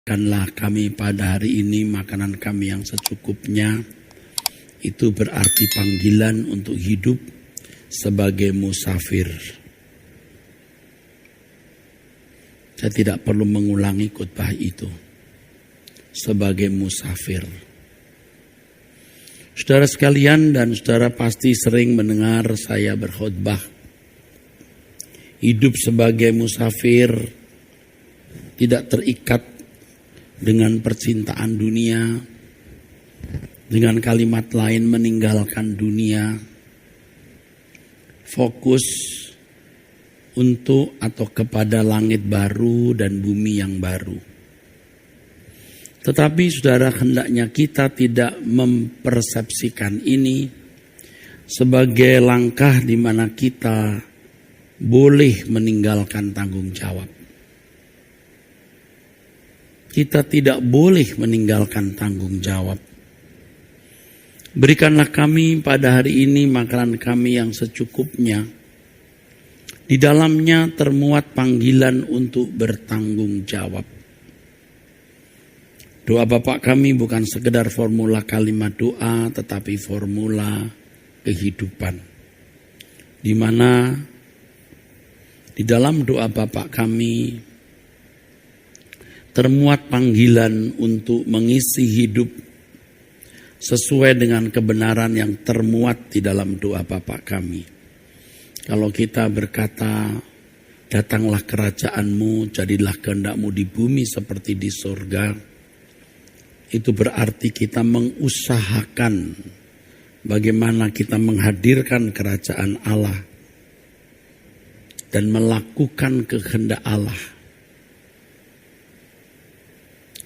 Makanlah kami pada hari ini makanan kami yang secukupnya. Itu berarti panggilan untuk hidup sebagai musafir. Saya tidak perlu mengulangi khotbah itu. Sebagai musafir. Saudara sekalian dan saudara pasti sering mendengar saya berkhotbah. Hidup sebagai musafir tidak terikat dengan percintaan dunia, dengan kalimat lain meninggalkan dunia, fokus untuk atau kepada langit baru dan bumi yang baru. Tetapi saudara, hendaknya kita tidak mempersepsikan ini sebagai langkah di mana kita boleh meninggalkan tanggung jawab. Kita tidak boleh meninggalkan tanggung jawab. Berikanlah kami pada hari ini makanan kami yang secukupnya. Di dalamnya termuat panggilan untuk bertanggung jawab. Doa Bapa kami bukan sekedar formula kalimat doa, tetapi formula kehidupan. Di mana di dalam doa Bapa kami termuat panggilan untuk mengisi hidup sesuai dengan kebenaran yang termuat di dalam doa Bapa kami. Kalau kita berkata, datanglah kerajaan-Mu, jadilah kehendak-Mu di bumi seperti di surga, itu berarti kita mengusahakan bagaimana kita menghadirkan kerajaan Allah dan melakukan kehendak Allah.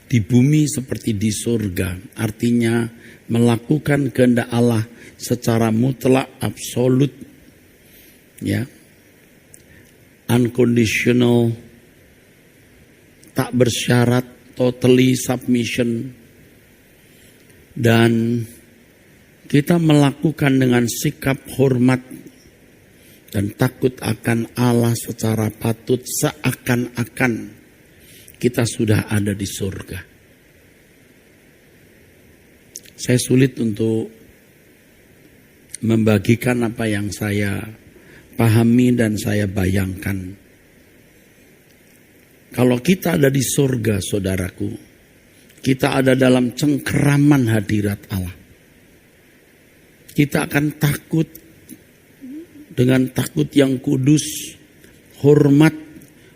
Di bumi seperti di surga, artinya melakukan kehendak Allah secara mutlak, absolut, ya, unconditional, tak bersyarat, totally submission, dan kita melakukan dengan sikap hormat dan takut akan Allah secara patut, seakan-akan kita sudah ada di surga. Saya sulit untuk membagikan apa yang saya pahami dan saya bayangkan. Kalau kita ada di surga, saudaraku, kita ada dalam cengkeraman hadirat Allah. Kita akan takut dengan takut yang kudus, hormat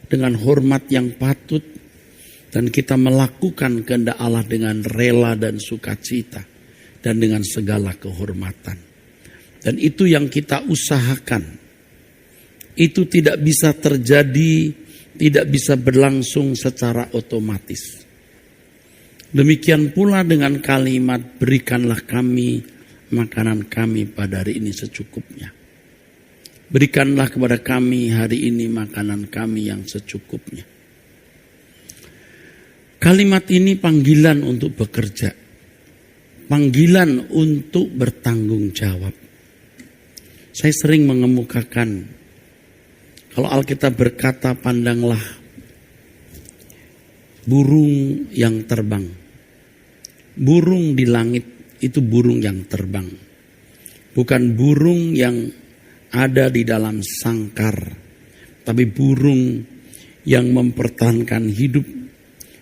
dengan hormat yang patut, dan kita melakukan kehendak Allah dengan rela dan sukacita dan dengan segala kehormatan. Dan itu yang kita usahakan. Itu tidak bisa terjadi, tidak bisa berlangsung secara otomatis. Demikian pula dengan kalimat berikanlah kami makanan kami pada hari ini secukupnya. Berikanlah kepada kami hari ini makanan kami yang secukupnya. Kalimat ini panggilan untuk bekerja. Panggilan untuk bertanggung jawab. Saya sering mengemukakan, kalau Alkitab berkata pandanglah burung yang terbang. Burung di langit itu burung yang terbang. Bukan burung yang ada di dalam sangkar. Tapi burung yang mempertahankan hidup.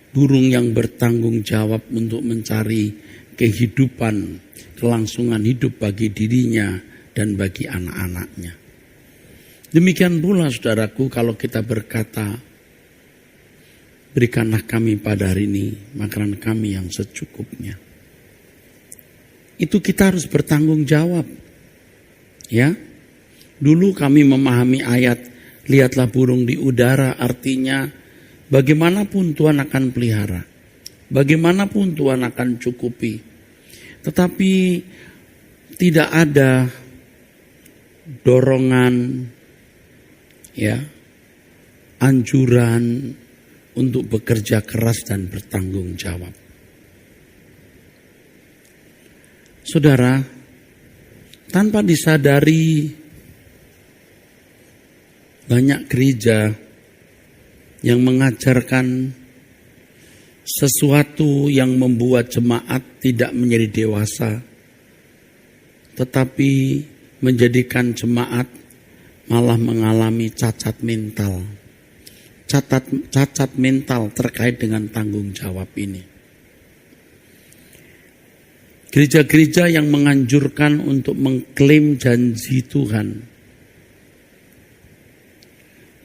Burung yang bertanggung jawab untuk mencari kehidupan, kelangsungan hidup bagi dirinya dan bagi anak-anaknya. Demikian pula saudaraku, kalau kita berkata, berikanlah kami pada hari ini makanan kami yang secukupnya. Itu kita harus bertanggung jawab. Ya, dulu kami memahami ayat, lihatlah burung di udara, artinya bagaimanapun Tuhan akan pelihara. Bagaimanapun Tuhan akan cukupi. Tetapi tidak ada dorongan, ya, anjuran untuk bekerja keras dan bertanggung jawab. Saudara, tanpa disadari banyak gereja yang mengajarkan sesuatu yang membuat jemaat tidak menjadi dewasa, tetapi menjadikan jemaat malah mengalami cacat mental. Cacat mental terkait dengan tanggung jawab ini. Gereja-gereja yang menganjurkan untuk mengklaim janji Tuhan,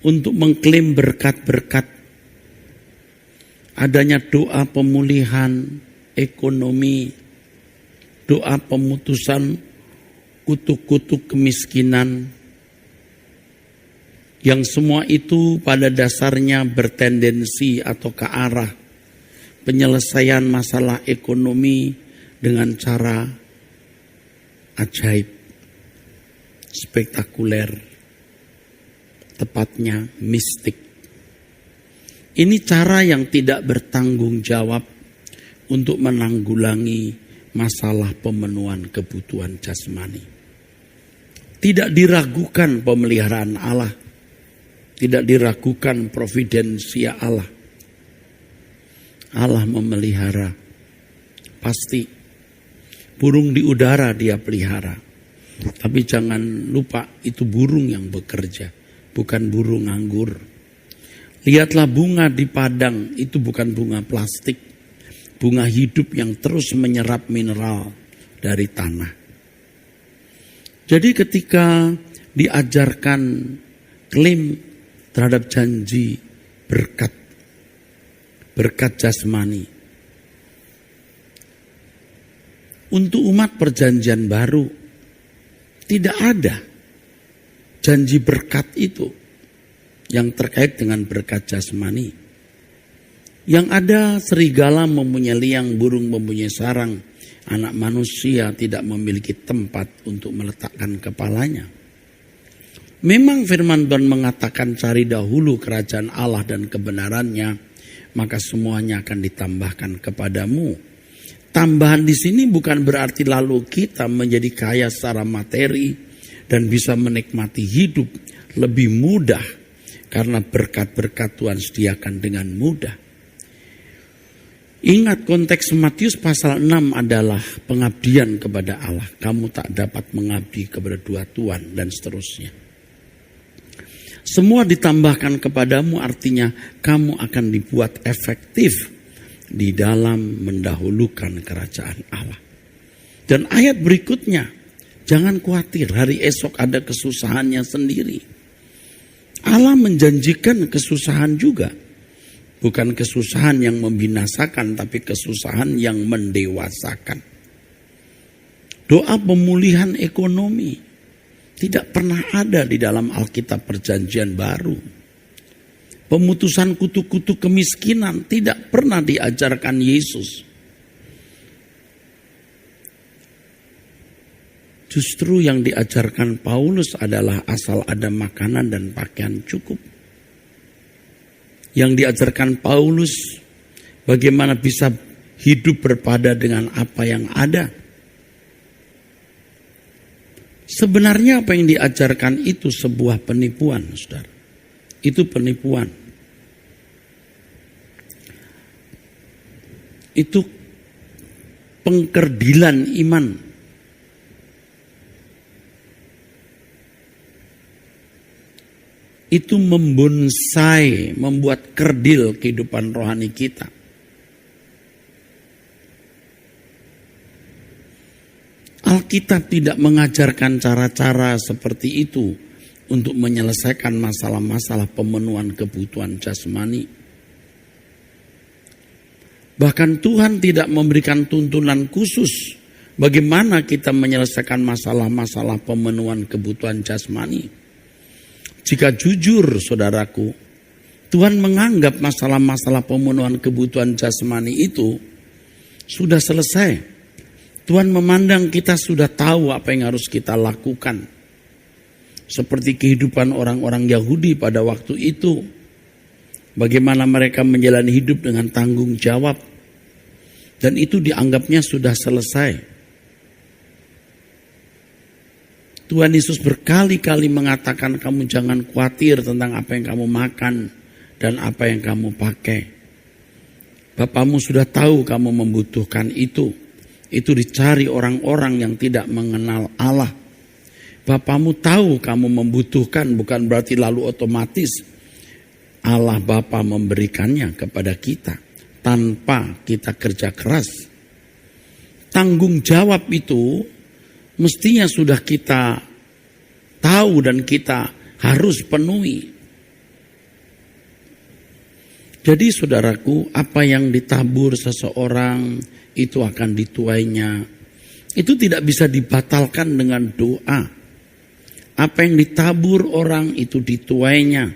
untuk mengklaim berkat-berkat, adanya doa pemulihan ekonomi, doa pemutusan kutuk-kutuk kemiskinan, yang semua itu pada dasarnya bertendensi atau ke arah penyelesaian masalah ekonomi dengan cara ajaib, spektakuler, tepatnya mistik. Ini cara yang tidak bertanggung jawab untuk menanggulangi masalah pemenuhan kebutuhan jasmani. Tidak diragukan pemeliharaan Allah, tidak diragukan providensia Allah. Allah memelihara, pasti. Burung di udara dia pelihara. Tapi jangan lupa itu burung yang bekerja, bukan burung nganggur. Lihatlah bunga di padang, itu bukan bunga plastik. Bunga hidup yang terus menyerap mineral dari tanah. Jadi ketika diajarkan klaim terhadap janji berkat jasmani, untuk umat perjanjian baru tidak ada janji berkat itu yang terkait dengan berkat jasmani. Yang ada serigala mempunyai liang, burung mempunyai sarang, anak manusia tidak memiliki tempat untuk meletakkan kepalanya. Memang firman Tuhan mengatakan cari dahulu kerajaan Allah dan kebenarannya, maka semuanya akan ditambahkan kepadamu. Tambahan di sini bukan berarti lalu kita menjadi kaya secara materi dan bisa menikmati hidup lebih mudah karena berkat-berkat Tuhan sediakan dengan mudah. Ingat konteks Matius pasal 6 adalah pengabdian kepada Allah. Kamu tak dapat mengabdi kepada dua tuan dan seterusnya. Semua ditambahkan kepadamu artinya kamu akan dibuat efektif di dalam mendahulukan kerajaan Allah. Dan ayat berikutnya, jangan khawatir, hari esok ada kesusahannya sendiri. Allah menjanjikan kesusahan juga. Bukan kesusahan yang membinasakan, tapi kesusahan yang mendewasakan. Doa pemulihan ekonomi tidak pernah ada di dalam Alkitab Perjanjian Baru. Pemutusan kutuk-kutuk kemiskinan tidak pernah diajarkan Yesus. Justru yang diajarkan Paulus adalah asal ada makanan dan pakaian cukup. Yang diajarkan Paulus bagaimana bisa hidup berpada dengan apa yang ada. Sebenarnya apa yang diajarkan itu sebuah penipuan, saudara. Itu penipuan. Itu pengkerdilan iman. Itu membonsai, membuat kerdil kehidupan rohani kita. Alkitab tidak mengajarkan cara-cara seperti itu untuk menyelesaikan masalah-masalah pemenuhan kebutuhan jasmani. Bahkan Tuhan tidak memberikan tuntunan khusus bagaimana kita menyelesaikan masalah-masalah pemenuhan kebutuhan jasmani. Jika jujur saudaraku, Tuhan menganggap masalah-masalah pemenuhan kebutuhan jasmani itu sudah selesai. Tuhan memandang kita sudah tahu apa yang harus kita lakukan. Seperti kehidupan orang-orang Yahudi pada waktu itu. Bagaimana mereka menjalani hidup dengan tanggung jawab. Dan itu dianggapnya sudah selesai. Tuhan Yesus berkali-kali mengatakan kamu jangan khawatir tentang apa yang kamu makan dan apa yang kamu pakai. Bapamu sudah tahu kamu membutuhkan itu. Itu dicari orang-orang yang tidak mengenal Allah. Bapamu tahu kamu membutuhkan, bukan berarti lalu otomatis Allah Bapa memberikannya kepada kita tanpa kita kerja keras. Tanggung jawab itu mestinya sudah kita tahu dan kita harus penuhi. Jadi saudaraku, apa yang ditabur seseorang itu akan dituainya. Itu tidak bisa dibatalkan dengan doa. Apa yang ditabur orang itu dituainya.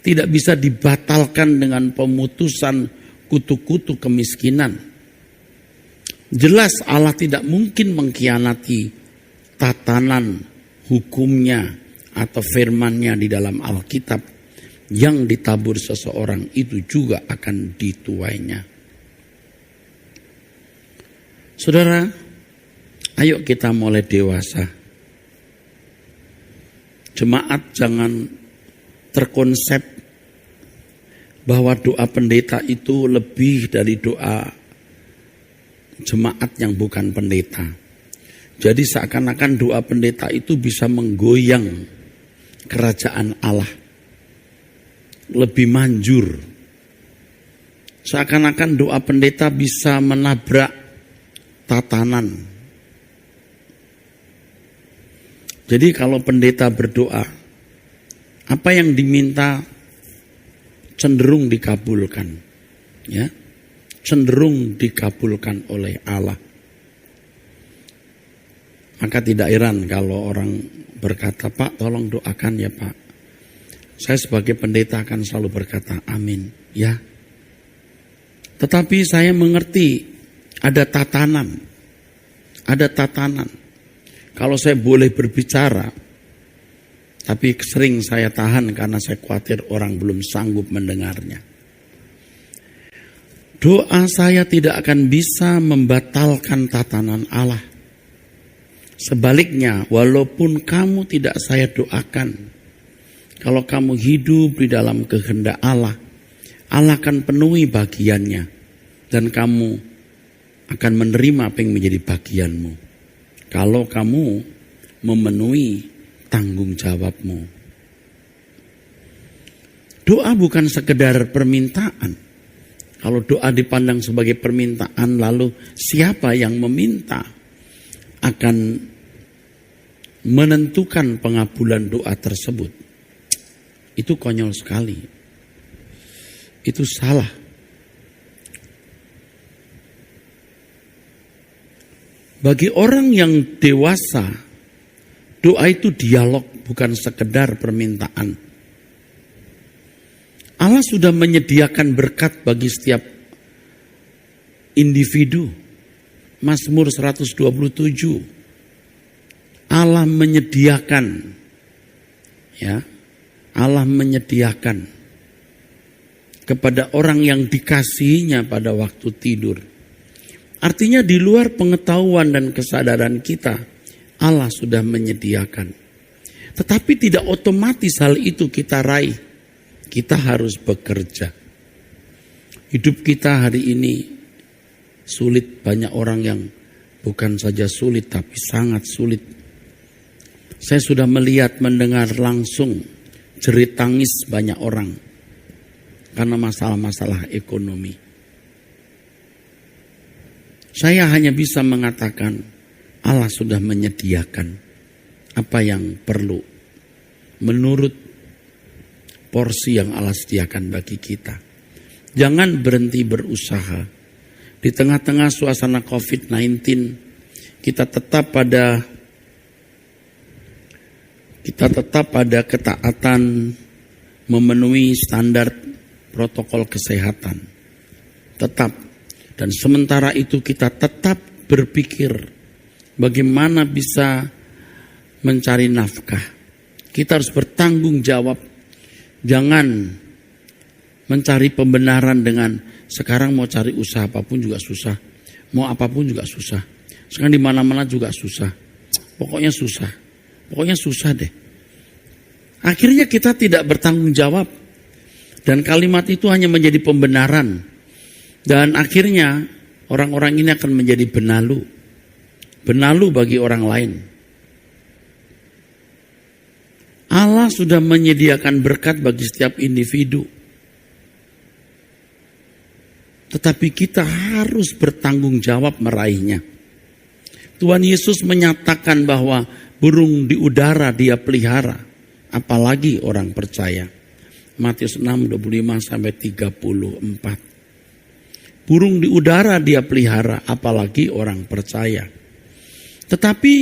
Tidak bisa dibatalkan dengan pemutusan kutu-kutu kemiskinan. Jelas Allah tidak mungkin mengkhianati tatanan hukumnya atau firman-Nya di dalam Alkitab. Yang ditabur seseorang itu juga akan dituainya. Saudara, ayo kita mulai dewasa. Jemaat jangan terkonsep bahwa doa pendeta itu lebih dari doa jemaat yang bukan pendeta. Jadi seakan-akan doa pendeta itu bisa menggoyang kerajaan Allah. Lebih manjur. Seakan-akan doa pendeta bisa menabrak tatanan. Jadi kalau pendeta berdoa, apa yang diminta cenderung dikabulkan. Ya, cenderung dikabulkan oleh Allah. Maka tidak heran kalau orang berkata, Pak tolong doakan ya Pak. Saya sebagai pendeta akan selalu berkata amin, ya. Tetapi saya mengerti ada tatanan. Ada tatanan. Kalau saya boleh berbicara, tapi sering saya tahan karena saya khawatir orang belum sanggup mendengarnya. Doa saya tidak akan bisa membatalkan tatanan Allah. Sebaliknya, walaupun kamu tidak saya doakan, kalau kamu hidup di dalam kehendak Allah, Allah akan penuhi bagiannya. Dan kamu akan menerima apa yang menjadi bagianmu. Kalau kamu memenuhi tanggung jawabmu. Doa bukan sekedar permintaan. Kalau doa dipandang sebagai permintaan, lalu siapa yang meminta akan menentukan pengabulan doa tersebut. Itu konyol sekali. Itu salah. Bagi orang yang dewasa, doa itu dialog, bukan sekedar permintaan. Allah sudah menyediakan berkat bagi setiap individu. Mazmur 127. Allah menyediakan, ya. Allah menyediakan kepada orang yang dikasihinya pada waktu tidur. Artinya di luar pengetahuan dan kesadaran kita, Allah sudah menyediakan. Tetapi tidak otomatis hal itu kita raih. Kita harus bekerja. Hidup kita hari ini sulit. Banyak orang yang bukan saja sulit tapi sangat sulit. Saya sudah melihat, mendengar langsung jerit tangis banyak orang karena masalah-masalah ekonomi. Saya hanya bisa mengatakan Allah sudah menyediakan apa yang perlu menurut porsi yang Allah sediakan bagi kita. Jangan berhenti berusaha. Di tengah-tengah suasana COVID-19 kita tetap pada ketaatan memenuhi standar protokol kesehatan. Tetap. Dan sementara itu kita tetap berpikir bagaimana bisa mencari nafkah. Kita harus bertanggung jawab. Jangan mencari pembenaran dengan sekarang mau cari usaha apapun juga susah. Mau apapun juga susah. Sekarang di mana-mana juga susah. Pokoknya susah. Pokoknya susah deh. Akhirnya kita tidak bertanggung jawab. Dan kalimat itu hanya menjadi pembenaran. Dan akhirnya orang-orang ini akan menjadi benalu. Benalu bagi orang lain. Allah sudah menyediakan berkat bagi setiap individu. Tetapi kita harus bertanggung jawab meraihnya. Tuhan Yesus menyatakan bahwa burung di udara dia pelihara, apalagi orang percaya. Matius 6:25-34. Burung di udara dia pelihara, apalagi orang percaya. Tetapi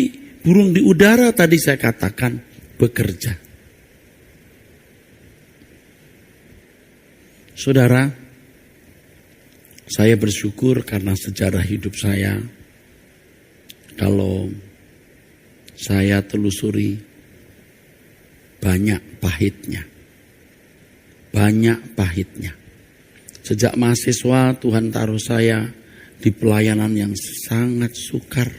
burung di udara tadi saya katakan bekerja. Saudara, saya bersyukur karena sejarah hidup saya, kalau saya telusuri, banyak pahitnya. Banyak pahitnya. Sejak mahasiswa Tuhan taruh saya di pelayanan yang sangat sukar.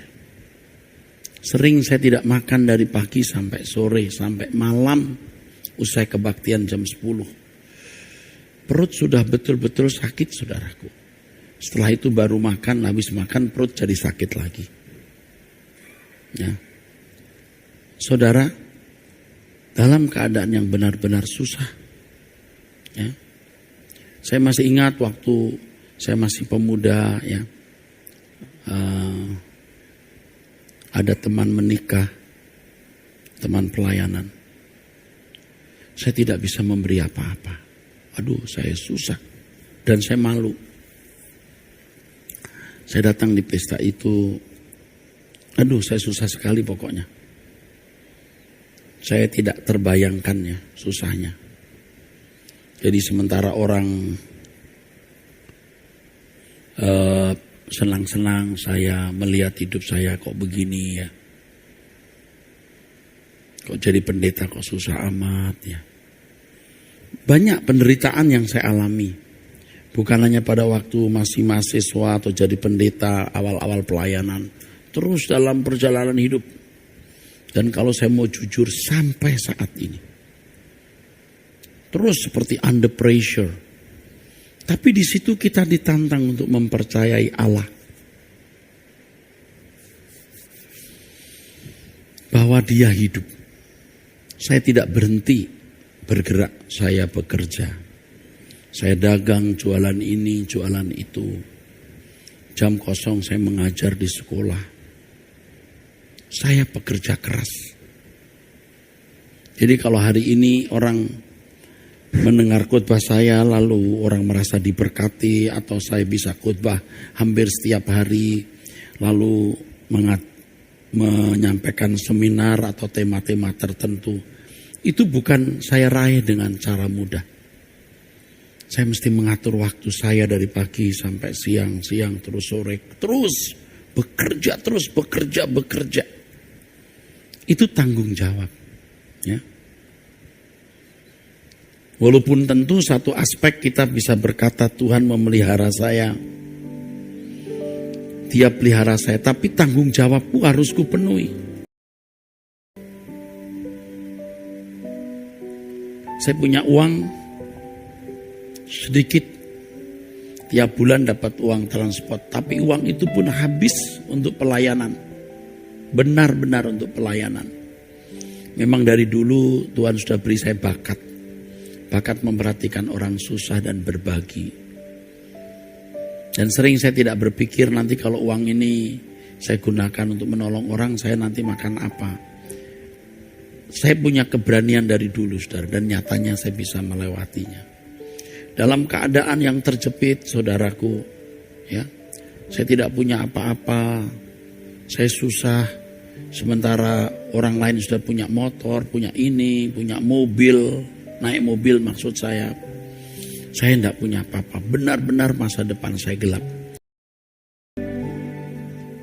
Sering saya tidak makan dari pagi sampai sore, sampai malam, usai kebaktian jam 10. Perut sudah betul-betul sakit, saudaraku. Setelah itu baru makan, habis makan perut jadi sakit lagi. Ya. Saudara, dalam keadaan yang benar-benar susah. Ya. Saya masih ingat waktu saya masih pemuda, ya. Ada teman menikah, teman pelayanan. Saya tidak bisa memberi apa-apa. Aduh, saya susah dan saya malu. Saya datang di pesta itu, aduh saya susah sekali pokoknya. Saya tidak terbayangkannya susahnya. Jadi sementara orang senang-senang, saya melihat hidup saya kok begini ya. Kok jadi pendeta kok susah amat ya. Banyak penderitaan yang saya alami. Bukan hanya pada waktu masih mahasiswa atau jadi pendeta awal-awal pelayanan. Terus dalam perjalanan hidup. Dan kalau saya mau jujur sampai saat ini. Terus seperti under pressure. Tapi di situ kita ditantang untuk mempercayai Allah. Bahwa Dia hidup. Saya tidak berhenti bergerak, saya bekerja. Saya dagang, jualan ini, jualan itu. Jam kosong saya mengajar di sekolah. Saya pekerja keras. Jadi kalau hari ini orang mendengar khotbah saya, lalu orang merasa diberkati, atau saya bisa khotbah hampir setiap hari, lalu menyampaikan seminar atau tema-tema tertentu, itu bukan saya raih dengan cara mudah. Saya mesti mengatur waktu saya dari pagi sampai siang, terus sore, terus bekerja. Itu tanggung jawab. Ya. Walaupun tentu satu aspek kita bisa berkata Tuhan memelihara saya, Dia pelihara saya, tapi tanggung jawabku harus kupenuhi. Saya punya uang sedikit, tiap bulan dapat uang transport, tapi uang itu pun habis untuk pelayanan, benar-benar untuk pelayanan. Memang dari dulu Tuhan sudah beri saya bakat memperhatikan orang susah dan berbagi. Dan sering saya tidak berpikir nanti kalau uang ini saya gunakan untuk menolong orang, saya nanti makan apa. Saya punya keberanian dari dulu, saudara, dan nyatanya saya bisa melewatinya. Dalam keadaan yang terjepit, saudaraku, ya, saya tidak punya apa-apa, saya susah, sementara orang lain sudah punya motor, punya ini, punya mobil, naik mobil maksud saya tidak punya apa-apa, benar-benar masa depan saya gelap.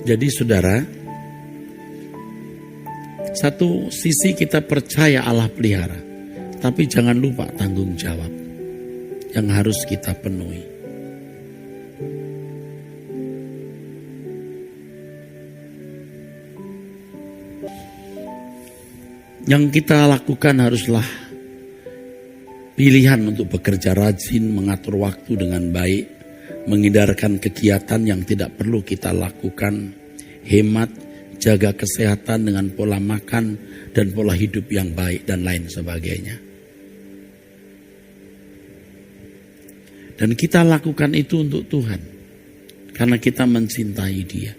Jadi saudara, satu sisi kita percaya Allah pelihara, tapi jangan lupa tanggung jawab yang harus kita penuhi. Yang kita lakukan haruslah pilihan untuk bekerja rajin, mengatur waktu dengan baik, Menghindarkan kegiatan yang tidak perlu kita lakukan, hemat, jaga kesehatan dengan pola makan dan pola hidup yang baik dan lain sebagainya. Dan kita lakukan itu untuk Tuhan, karena kita mencintai Dia.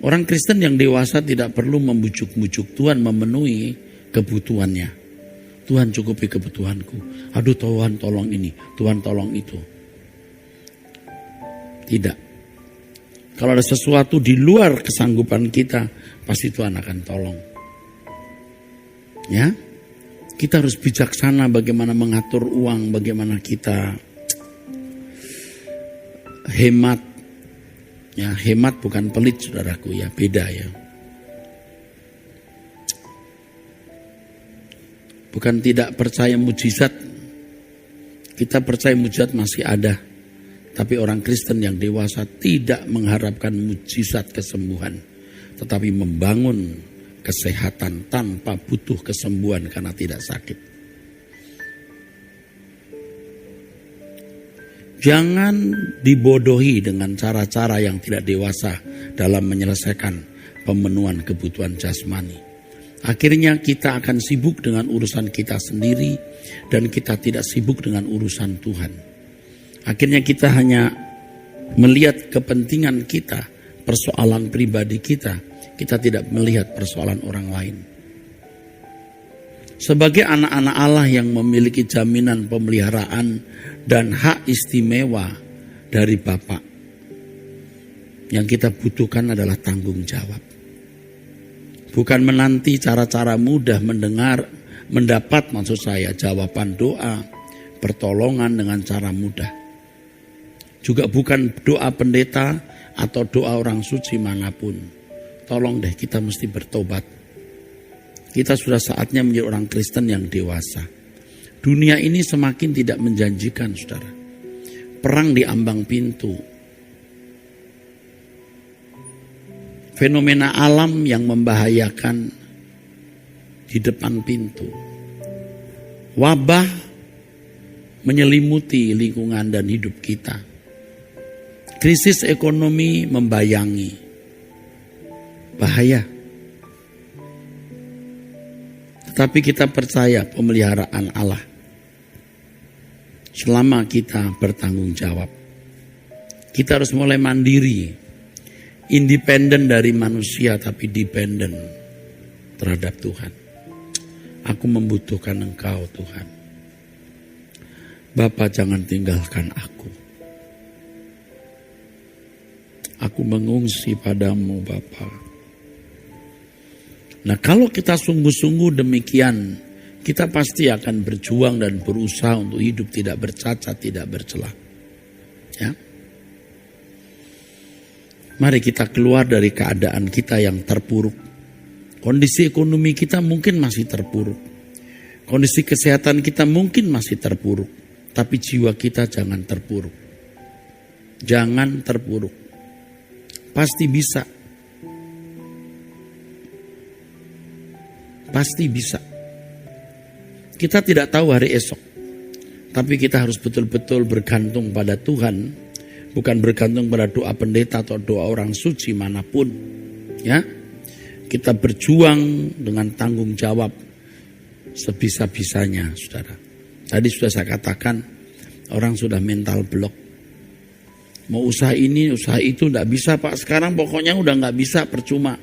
Orang Kristen yang dewasa tidak perlu membujuk-bujuk Tuhan memenuhi kebutuhannya. Tuhan cukupi kebutuhanku. Aduh Tuhan tolong ini, Tuhan tolong itu. Tidak. Kalau ada sesuatu di luar kesanggupan kita, pasti Tuhan akan tolong. Ya, kita harus bijaksana bagaimana mengatur uang, bagaimana kita hemat. Ya, hemat bukan pelit saudaraku ya, beda ya. Bukan tidak percaya mujizat. Kita percaya mujizat masih ada. Tapi orang Kristen yang dewasa tidak mengharapkan mujizat kesembuhan. Tetapi membangun kesehatan tanpa butuh kesembuhan karena tidak sakit. Jangan dibodohi dengan cara-cara yang tidak dewasa dalam menyelesaikan pemenuhan kebutuhan jasmani. Akhirnya kita akan sibuk dengan urusan kita sendiri dan kita tidak sibuk dengan urusan Tuhan. Akhirnya kita hanya melihat kepentingan kita, persoalan pribadi kita. Kita tidak melihat persoalan orang lain. Sebagai anak-anak Allah yang memiliki jaminan pemeliharaan dan hak istimewa dari Bapa, yang kita butuhkan adalah tanggung jawab. Bukan menanti cara-cara mudah mendapat maksud saya jawaban doa, pertolongan dengan cara mudah. Juga bukan doa pendeta atau doa orang suci manapun. Tolong deh, kita mesti bertobat. Kita sudah saatnya menjadi orang Kristen yang dewasa. Dunia ini semakin tidak menjanjikan, saudara. Perang di ambang pintu. Fenomena alam yang membahayakan di depan pintu. Wabah menyelimuti lingkungan dan hidup kita. Krisis ekonomi membayangi. Bahaya. Tetapi kita percaya pemeliharaan Allah. Selama kita bertanggung jawab. Kita harus mulai mandiri. Independen dari manusia tapi dependen terhadap Tuhan. Aku membutuhkan Engkau Tuhan. Bapa, jangan tinggalkan aku. Aku mengungsi padamu Bapa. Nah, kalau kita sungguh-sungguh demikian, kita pasti akan berjuang dan berusaha untuk hidup tidak bercacat, tidak bercela. Ya. Mari kita keluar dari keadaan kita yang terpuruk. Kondisi ekonomi kita mungkin masih terpuruk. Kondisi kesehatan kita mungkin masih terpuruk. Tapi jiwa kita jangan terpuruk. Jangan terpuruk. Pasti bisa. Pasti bisa. Kita tidak tahu hari esok. Tapi kita harus betul-betul bergantung pada Tuhan. Bukan bergantung pada doa pendeta atau doa orang suci manapun. Ya, kita berjuang dengan tanggung jawab sebisa-bisanya, saudara. Tadi sudah saya katakan, orang sudah mental block. Mau usaha ini, usaha itu tidak bisa Pak. Sekarang pokoknya udah nggak bisa, percuma.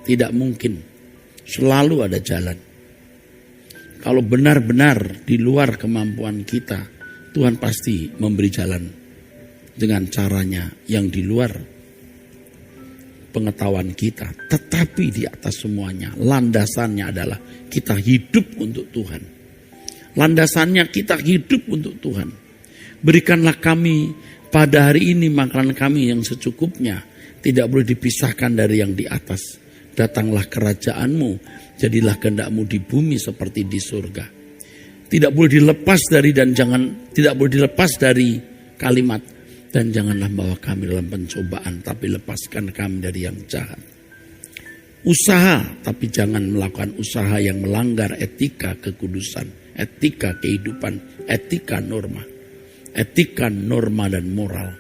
Tidak mungkin. Selalu ada jalan. Kalau benar-benar di luar kemampuan kita, Tuhan pasti memberi jalan. Dengan caranya yang di luar pengetahuan kita. Tetapi di atas semuanya, landasannya adalah kita hidup untuk Tuhan. Landasannya kita hidup untuk Tuhan. Berikanlah kami pada hari ini makanan kami yang secukupnya. Tidak boleh dipisahkan dari yang di atas. Datanglah kerajaanmu, jadilah kehendakmu di bumi seperti di surga. Tidak boleh dilepas dari tidak boleh dilepas dari kalimat. Dan janganlah bawa kami dalam pencobaan, tapi lepaskan kami dari yang jahat. Usaha, tapi jangan melakukan usaha yang melanggar etika kekudusan, etika kehidupan, etika norma. etika, norma dan moral.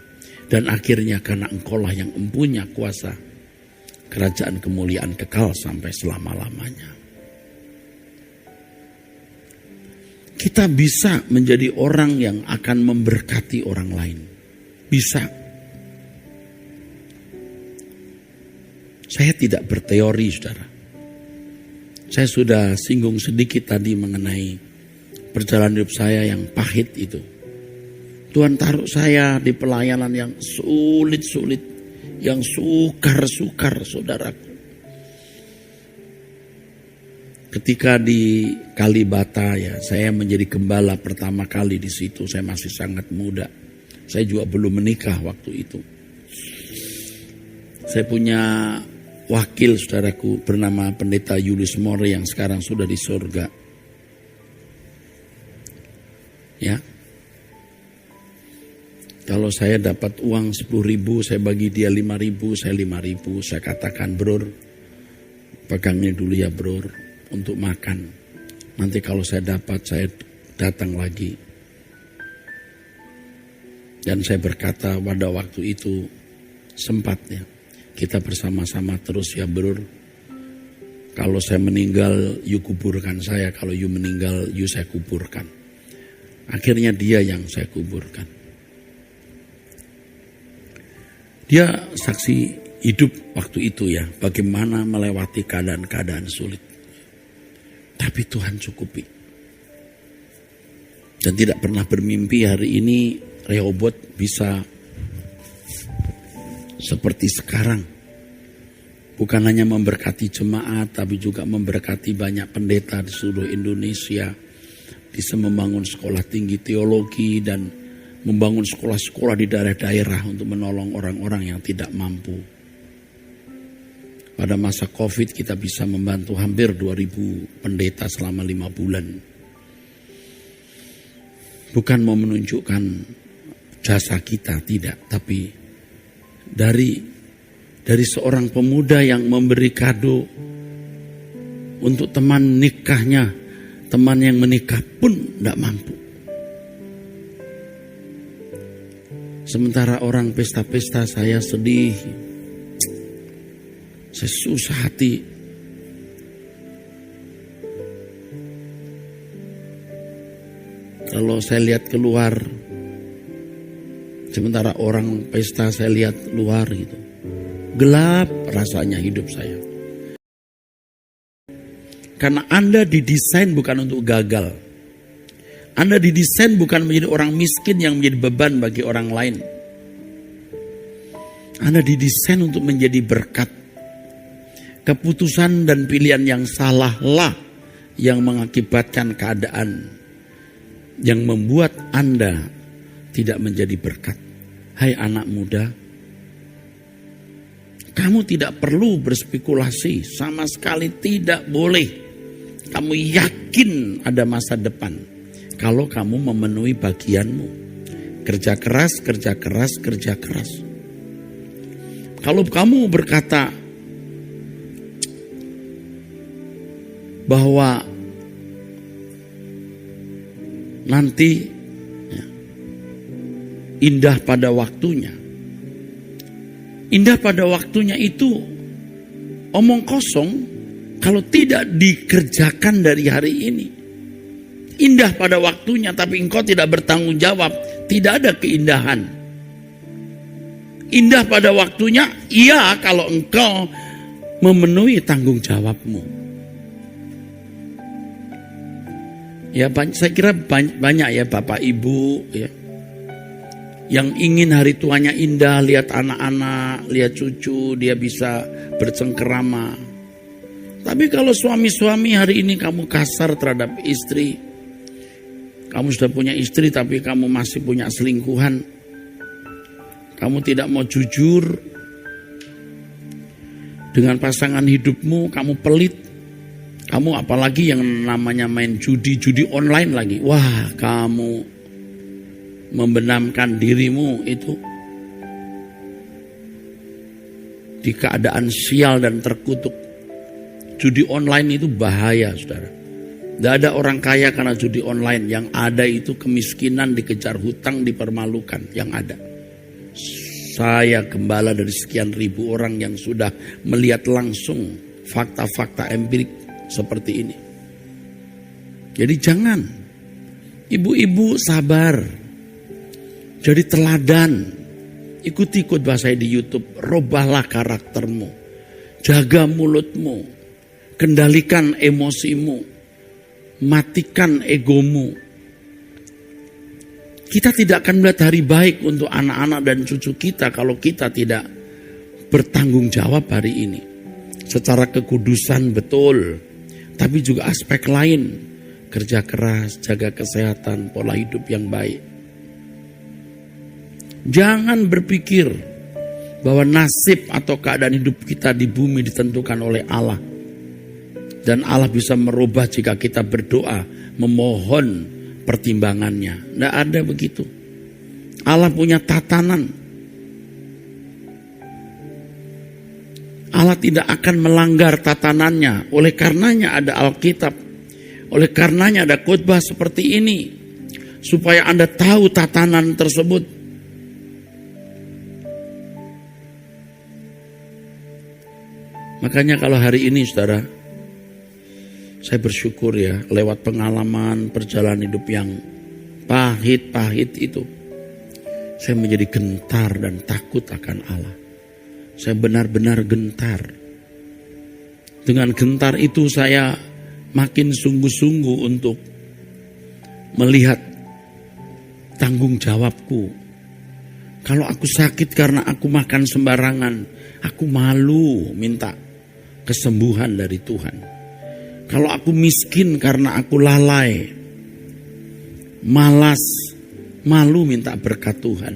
Dan akhirnya karena engkaulah yang mempunyai kuasa, kerajaan kemuliaan kekal sampai selama-lamanya. Kita bisa menjadi orang yang akan memberkati orang lain. Bisa. Saya tidak berteori, saudara. Saya sudah singgung sedikit tadi mengenai perjalanan hidup saya yang pahit itu. Tuhan taruh saya di pelayanan yang sulit-sulit, yang sukar-sukar, saudaraku. Ketika di Kalibata ya, saya menjadi gembala pertama kali di situ. Saya masih sangat muda. Saya juga belum menikah waktu itu. Saya punya wakil, saudaraku, bernama Pendeta Julius More yang sekarang sudah di surga. Ya. Kalau saya dapat uang 10.000, saya bagi dia 5.000, saya 5.000. Saya katakan, bro, pegangnya dulu ya bro, untuk makan. Nanti kalau saya dapat, saya datang lagi. Dan saya berkata pada waktu itu, sempatnya, kita bersama-sama terus ya bro. Kalau saya meninggal, you kuburkan saya. Kalau you meninggal, you saya kuburkan. Akhirnya dia yang saya kuburkan. Dia saksi hidup waktu itu ya, bagaimana melewati keadaan-keadaan sulit. Tapi Tuhan cukupi. Dan tidak pernah bermimpi hari ini Rehoboth bisa seperti sekarang. Bukan hanya memberkati jemaat, tapi juga memberkati banyak pendeta di seluruh Indonesia. Bisa membangun sekolah tinggi teologi dan membangun sekolah-sekolah di daerah-daerah untuk menolong orang-orang yang tidak mampu. Pada masa COVID kita bisa membantu hampir 2.000 pendeta selama 5 bulan. Bukan mau menunjukkan jasa kita, tidak. Tapi dari seorang pemuda yang memberi kado untuk teman nikahnya, teman yang menikah pun tidak mampu. Sementara orang pesta-pesta saya sedih, saya susah hati. Kalau saya lihat keluar, sementara orang pesta saya lihat luar gitu. Gelap rasanya hidup saya. Karena Anda didesain bukan untuk gagal. Anda didesain bukan menjadi orang miskin yang menjadi beban bagi orang lain. Anda didesain untuk menjadi berkat. Keputusan dan pilihan yang salahlah yang mengakibatkan keadaan yang membuat Anda tidak menjadi berkat. Hai anak muda, kamu tidak perlu berspekulasi, sama sekali tidak boleh. Kamu yakin ada masa depan. Kalau kamu memenuhi bagianmu. Kerja keras, kerja keras, kerja keras. Kalau kamu berkata bahwa nanti ya, indah pada waktunya. Indah pada waktunya itu omong kosong kalau tidak dikerjakan dari hari ini. Indah pada waktunya, tapi engkau tidak bertanggung jawab, tidak ada keindahan. Indah pada waktunya, iya kalau engkau memenuhi tanggung jawabmu. Ya, saya kira banyak ya Bapak Ibu ya, yang ingin hari tuanya indah, lihat anak-anak, lihat cucu, dia bisa bercengkerama. Tapi kalau suami-suami hari ini kamu kasar terhadap istri, kamu sudah punya istri tapi kamu masih punya selingkuhan. Kamu tidak mau jujur dengan pasangan hidupmu, kamu pelit. Kamu apalagi yang namanya main judi online lagi. Wah, kamu membenamkan dirimu itu di keadaan sial dan terkutuk. Judi online itu bahaya, saudara. Tidak ada orang kaya karena judi online. Yang ada itu kemiskinan, dikejar hutang, dipermalukan. Yang ada. Saya gembala dari sekian ribu orang yang sudah melihat langsung fakta-fakta empirik seperti ini. Jadi jangan. Ibu-ibu sabar. Jadi teladan. Ikuti khotbah saya di YouTube. Robahlah karaktermu. Jaga mulutmu. Kendalikan emosimu. Matikan egomu. Kita tidak akan melihat hari baik untuk anak-anak dan cucu kita kalau kita tidak bertanggung jawab hari ini. Secara kekudusan betul. Tapi juga aspek lain. Kerja keras, jaga kesehatan, pola hidup yang baik. Jangan berpikir bahwa nasib atau keadaan hidup kita di bumi ditentukan oleh Allah. Dan Allah bisa merubah jika kita berdoa, memohon pertimbangannya. Tidak ada begitu. Allah punya tatanan. Allah tidak akan melanggar tatanannya. Oleh karenanya ada Alkitab. Oleh karenanya ada khotbah seperti ini. Supaya Anda tahu tatanan tersebut. Makanya kalau hari ini saudara, saya bersyukur ya lewat pengalaman perjalanan hidup yang pahit-pahit itu. Saya menjadi gentar dan takut akan Allah. Saya benar-benar gentar. Dengan gentar itu saya makin sungguh-sungguh untuk melihat tanggung jawabku. Kalau aku sakit karena aku makan sembarangan, aku malu minta kesembuhan dari Tuhan. Kalau aku miskin karena aku lalai, malas, malu minta berkat Tuhan.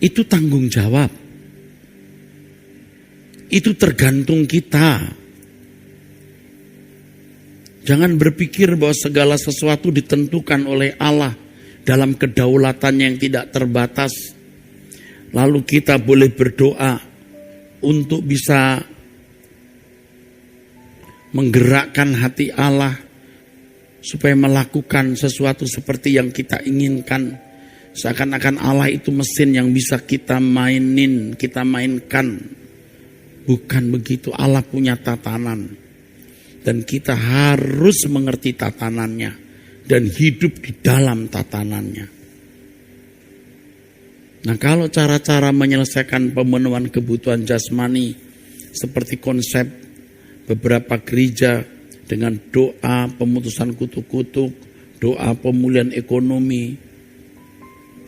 Itu tanggung jawab. Itu tergantung kita. Jangan berpikir bahwa segala sesuatu ditentukan oleh Allah dalam kedaulatannya yang tidak terbatas. Lalu kita boleh berdoa untuk bisa menggerakkan hati Allah supaya melakukan sesuatu seperti yang kita inginkan. Seakan-akan Allah itu mesin yang bisa kita mainin, kita mainkan. Bukan begitu, Allah punya tatanan. Dan kita harus mengerti tatanannya dan hidup di dalam tatanannya. Nah, kalau cara-cara menyelesaikan pemenuhan kebutuhan jasmani seperti konsep beberapa gereja dengan doa pemutusan kutuk-kutuk, doa pemulihan ekonomi.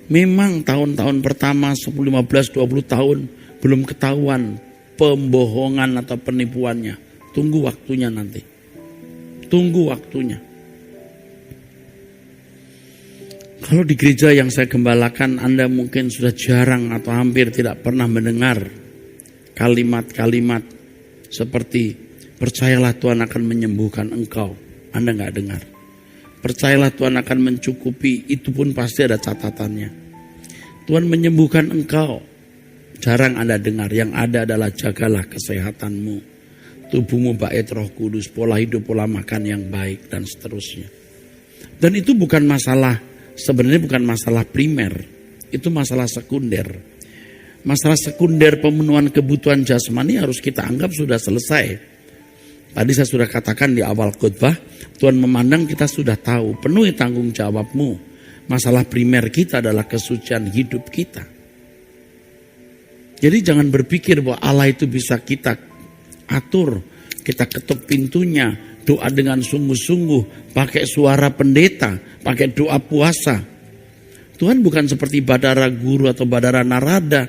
Memang tahun-tahun pertama 10, 15, 20 tahun belum ketahuan pembohongan atau penipuannya. Tunggu waktunya nanti. Tunggu waktunya. Kalau di gereja yang saya gembalakan, Anda mungkin sudah jarang atau hampir tidak pernah mendengar kalimat-kalimat seperti percayalah Tuhan akan menyembuhkan engkau. Anda nggak dengar. Percayalah Tuhan akan mencukupi, itu pun pasti ada catatannya. Tuhan menyembuhkan engkau. Jarang Anda dengar. Yang ada adalah jagalah kesehatanmu. Tubuhmu bait Roh Kudus, pola hidup, pola makan yang baik, dan seterusnya. Dan itu bukan masalah, sebenarnya bukan masalah primer. Itu masalah sekunder. Masalah sekunder pemenuhan kebutuhan jasmani harus kita anggap sudah selesai. Tadi saya sudah katakan di awal khotbah, Tuhan memandang kita sudah tahu, penuhi tanggung jawabmu. Masalah primer kita adalah kesucian hidup kita. Jadi jangan berpikir bahwa Allah itu bisa kita atur, kita ketuk pintunya, doa dengan sungguh-sungguh, pakai suara pendeta, pakai doa puasa. Tuhan bukan seperti Badara Guru atau Badara Narada,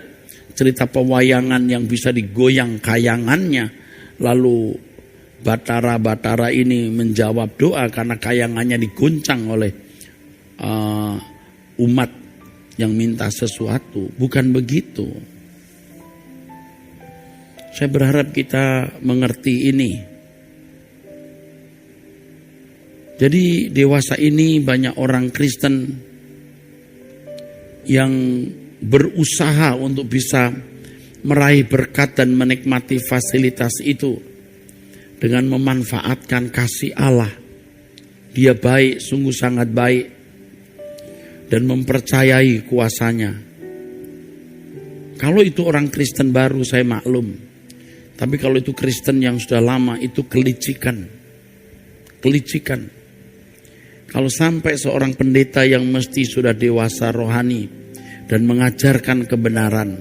cerita pewayangan yang bisa digoyang kayangannya, lalu Batara-batara ini menjawab doa karena kayangannya diguncang oleh umat yang minta sesuatu. Bukan begitu. Saya berharap kita mengerti ini. Jadi dewasa ini banyak orang Kristen yang berusaha untuk bisa meraih berkat dan menikmati fasilitas itu dengan memanfaatkan kasih Allah. Dia baik, sungguh sangat baik, dan mempercayai kuasanya. Kalau itu orang Kristen baru saya maklum. Tapi kalau itu Kristen yang sudah lama itu kelicikan. Kalau sampai seorang pendeta yang mesti sudah dewasa rohani dan mengajarkan kebenaran,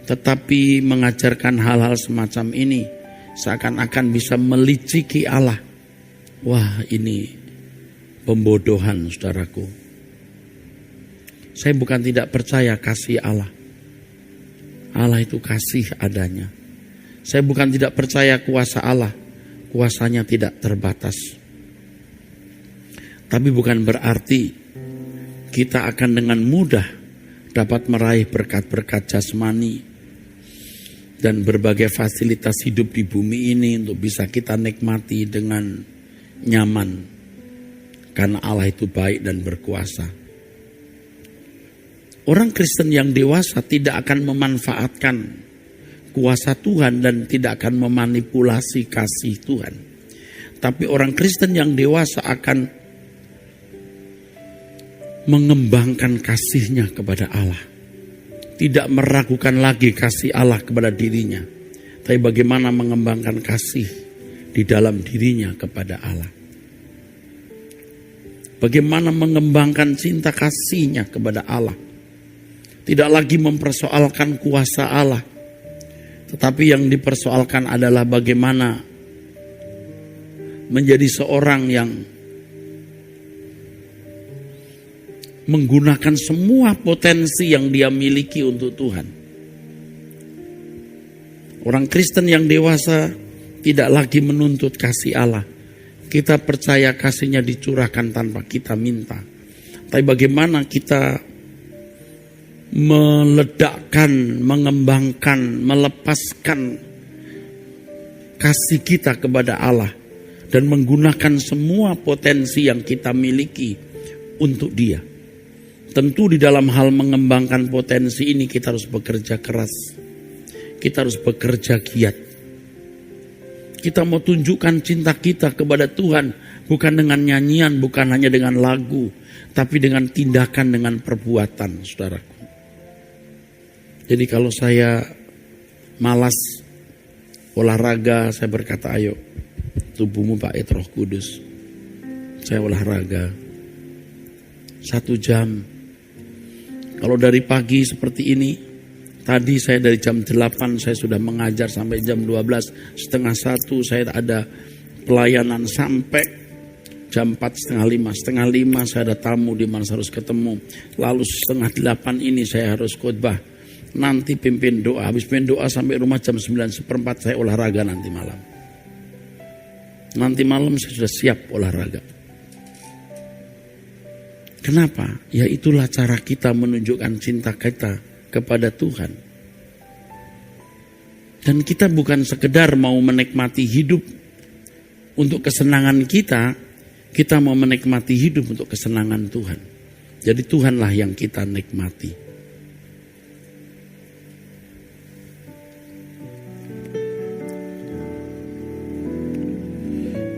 tetapi mengajarkan hal-hal semacam ini seakan-akan bisa meliciki Allah. Wah, ini pembodohan, saudaraku. Saya bukan tidak percaya kasih Allah. Allah itu kasih adanya. Saya bukan tidak percaya kuasa Allah. Kuasanya tidak terbatas. Tapi bukan berarti kita akan dengan mudah dapat meraih berkat-berkat jasmani dan berbagai fasilitas hidup di bumi ini untuk bisa kita nikmati dengan nyaman. Karena Allah itu baik dan berkuasa. Orang Kristen yang dewasa tidak akan memanfaatkan kuasa Tuhan dan tidak akan memanipulasi kasih Tuhan. Tapi orang Kristen yang dewasa akan mengembangkan kasihnya kepada Allah. Tidak meragukan lagi kasih Allah kepada dirinya. Tapi bagaimana mengembangkan kasih di dalam dirinya kepada Allah. Bagaimana mengembangkan cinta kasihnya kepada Allah. Tidak lagi mempersoalkan kuasa Allah. Tetapi yang dipersoalkan adalah bagaimana menjadi seorang yang menggunakan semua potensi yang dia miliki untuk Tuhan. Orang Kristen yang dewasa tidak lagi menuntut kasih Allah. Kita percaya kasihnya dicurahkan tanpa kita minta. Tapi bagaimana kita meledakkan, mengembangkan, melepaskan kasih kita kepada Allah. Dan menggunakan semua potensi yang kita miliki untuk Dia. Tentu di dalam hal mengembangkan potensi ini kita harus bekerja keras. Kita harus bekerja giat. Kita mau tunjukkan cinta kita kepada Tuhan. Bukan dengan nyanyian, bukan hanya dengan lagu. Tapi dengan tindakan, dengan perbuatan, saudaraku. Jadi kalau saya malas olahraga, saya berkata, ayo tubuhmu pakai Roh Kudus. Saya olahraga 1 jam. Kalau dari pagi seperti ini, tadi saya dari jam 8 saya sudah mengajar sampai jam 12, setengah 1 saya ada pelayanan sampai jam 4, setengah 5 saya ada tamu di mana saya harus ketemu. Lalu setengah 8 ini saya harus khotbah. Nanti pimpin doa, habis pimpin doa sampai rumah jam 9:15 saya olahraga nanti malam. Nanti malam saya sudah siap olahraga. Kenapa? Ya itulah cara kita menunjukkan cinta kita kepada Tuhan. Dan kita bukan sekedar mau menikmati hidup untuk kesenangan kita, kita mau menikmati hidup untuk kesenangan Tuhan. Jadi Tuhanlah yang kita nikmati.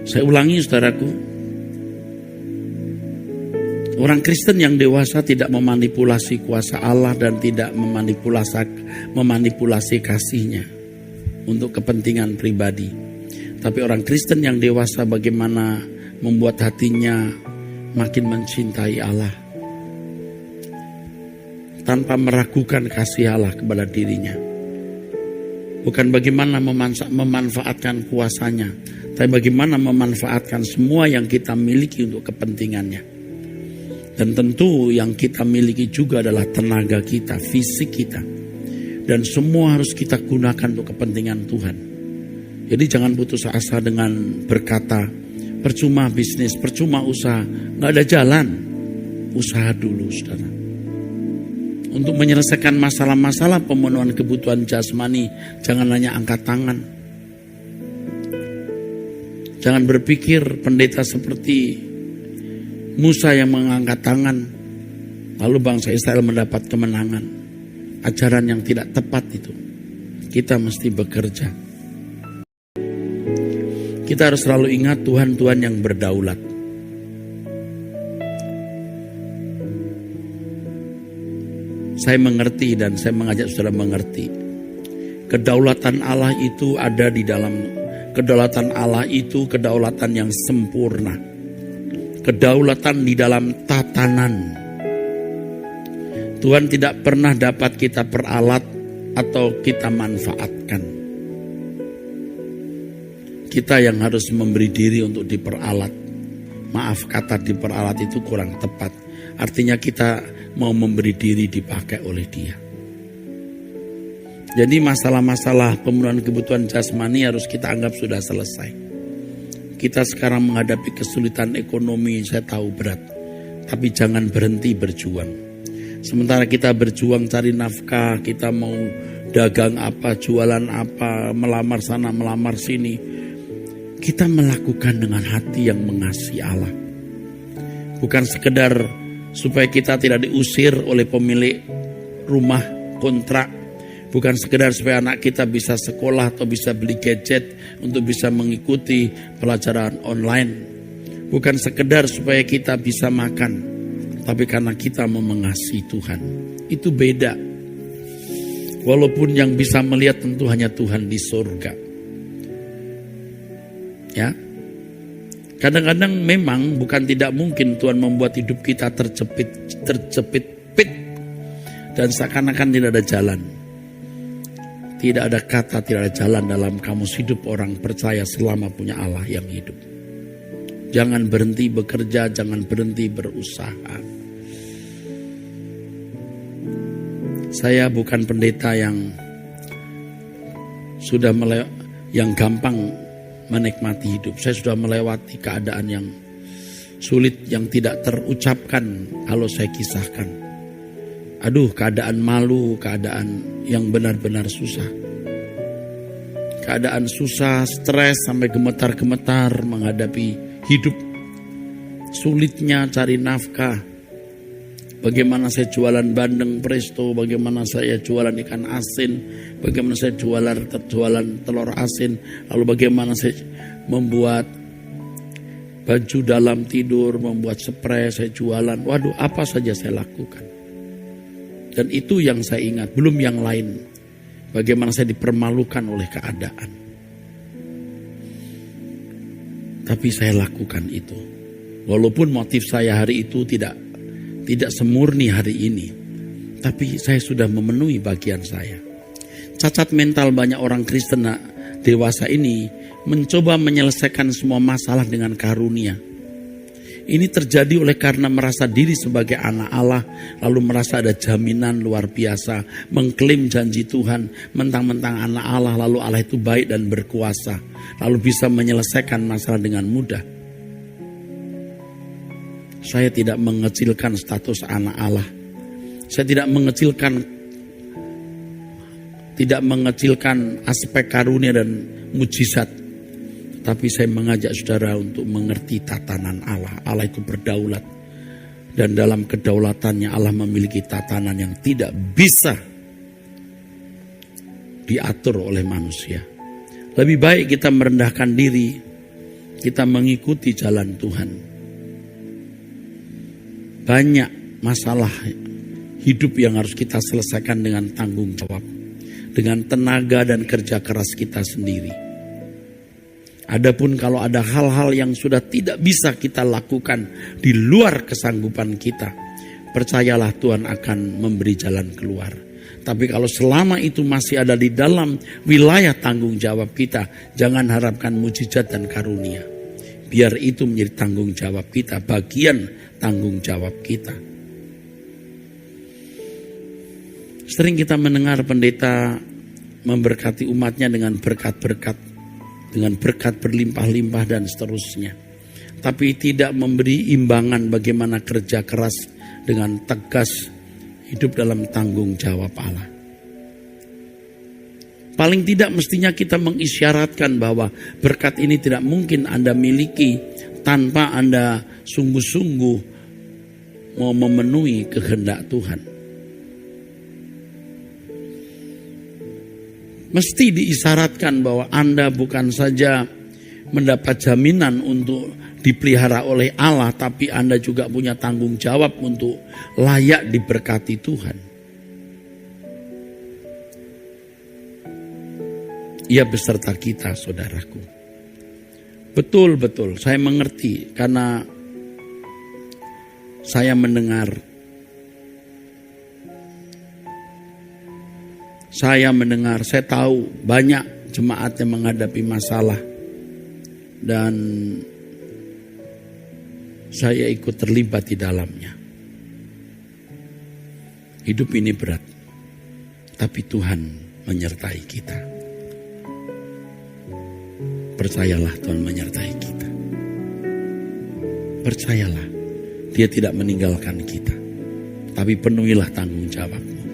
Saya ulangi, saudaraku. Orang Kristen yang dewasa tidak memanipulasi kuasa Allah dan tidak memanipulasi kasihnya untuk kepentingan pribadi. Tapi orang Kristen yang dewasa bagaimana membuat hatinya makin mencintai Allah tanpa meragukan kasih Allah kepada dirinya. Bukan bagaimana memanfaatkan kuasanya, tapi bagaimana memanfaatkan semua yang kita miliki untuk kepentingannya. Dan tentu yang kita miliki juga adalah tenaga kita, fisik kita. Dan semua harus kita gunakan untuk kepentingan Tuhan. Jadi jangan putus asa dengan berkata, percuma bisnis, percuma usaha. Nggak ada jalan. Usaha dulu, saudara. Untuk menyelesaikan masalah-masalah pemenuhan kebutuhan jasmani, jangan hanya angkat tangan. Jangan berpikir pendeta seperti Musa yang mengangkat tangan, lalu bangsa Israel mendapat kemenangan. Ajaran yang tidak tepat itu. kita mesti bekerja. Kita harus selalu ingat Tuhan yang berdaulat. Saya mengerti dan saya mengajak saudara mengerti. Kedaulatan Allah itu ada di dalam, kedaulatan Allah itu kedaulatan yang sempurna. Kedaulatan di dalam tatanan. Tuhan tidak pernah dapat kita peralat atau kita manfaatkan. Kita yang harus memberi diri untuk diperalat. Maaf, kata diperalat itu kurang tepat. Artinya kita mau memberi diri dipakai oleh Dia. Jadi masalah-masalah pemenuhan kebutuhan jasmani harus kita anggap sudah selesai. Kita sekarang menghadapi kesulitan ekonomi, saya tahu berat. Tapi jangan berhenti berjuang. Sementara kita berjuang cari nafkah, kita mau dagang apa, jualan apa, melamar sana, melamar sini. Kita melakukan dengan hati yang mengasihi Allah. Bukan sekedar supaya kita tidak diusir oleh pemilik rumah kontrak. Bukan sekedar supaya anak kita bisa sekolah atau bisa beli gadget untuk bisa mengikuti pelajaran online. Bukan sekedar supaya kita bisa makan, tapi karena kita mau mengasihi Tuhan. Itu beda. Walaupun yang bisa melihat tentu hanya Tuhan di surga. Ya. Kadang-kadang memang bukan tidak mungkin Tuhan membuat hidup kita terjepit-pit dan seakan-akan tidak ada jalan. Tidak ada kata, tidak ada jalan dalam kamus hidup orang percaya selama punya Allah yang hidup. Jangan berhenti bekerja, jangan berhenti berusaha. Saya bukan pendeta yang sudah yang gampang menikmati hidup. Saya sudah melewati keadaan yang sulit yang tidak terucapkan kalau saya kisahkan. Aduh, keadaan malu, keadaan yang benar-benar susah. Keadaan susah, stres sampai gemetar-gemetar menghadapi hidup. Sulitnya cari nafkah. Bagaimana saya jualan bandeng presto, bagaimana saya jualan ikan asin, bagaimana saya jualan telur asin, lalu bagaimana saya membuat baju dalam tidur, membuat spray, saya jualan. Waduh, apa saja saya lakukan. Dan itu yang saya ingat, belum yang lain. Bagaimana saya dipermalukan oleh keadaan. Tapi saya lakukan itu. Walaupun motif saya hari itu tidak semurni hari ini. Tapi saya sudah memenuhi bagian saya. Cacat mental banyak orang Kristen dewasa ini mencoba menyelesaikan semua masalah dengan karunia. Ini terjadi oleh karena merasa diri sebagai anak Allah, lalu merasa ada jaminan luar biasa, mengklaim janji Tuhan, mentang-mentang anak Allah, lalu Allah itu baik dan berkuasa, lalu bisa menyelesaikan masalah dengan mudah. Saya tidak mengecilkan status anak Allah. Saya tidak mengecilkan aspek karunia dan mujizat. Tapi saya mengajak saudara untuk mengerti tatanan Allah. Allah itu berdaulat. Dan dalam kedaulatannya Allah memiliki tatanan yang tidak bisa diatur oleh manusia. Lebih baik kita merendahkan diri. Kita mengikuti jalan Tuhan. Banyak masalah hidup yang harus kita selesaikan dengan tanggung jawab. Dengan tenaga dan kerja keras kita sendiri. Adapun kalau ada hal-hal yang sudah tidak bisa kita lakukan di luar kesanggupan kita, percayalah Tuhan akan memberi jalan keluar. Tapi kalau selama itu masih ada di dalam wilayah tanggung jawab kita, jangan harapkan mujizat dan karunia. Biar itu menjadi tanggung jawab kita, bagian tanggung jawab kita. Sering kita mendengar pendeta memberkati umatnya dengan berkat-berkat, dengan berkat berlimpah-limpah dan seterusnya. Tapi tidak memberi imbangan bagaimana kerja keras dengan tegas hidup dalam tanggung jawab Allah. Paling tidak mestinya kita mengisyaratkan bahwa berkat ini tidak mungkin Anda miliki tanpa Anda sungguh-sungguh mau memenuhi kehendak Tuhan. Mesti diisyaratkan bahwa Anda bukan saja mendapat jaminan untuk dipelihara oleh Allah, tapi Anda juga punya tanggung jawab untuk layak diberkati Tuhan. Ia beserta kita, saudaraku. Betul, saya mengerti karena saya mendengar. Saya tahu banyak jemaat yang menghadapi masalah. Dan saya ikut terlibat di dalamnya. Hidup ini berat, tapi Tuhan menyertai kita. Percayalah, Tuhan menyertai kita. Percayalah, Dia tidak meninggalkan kita. Tapi penuhilah tanggung jawabmu.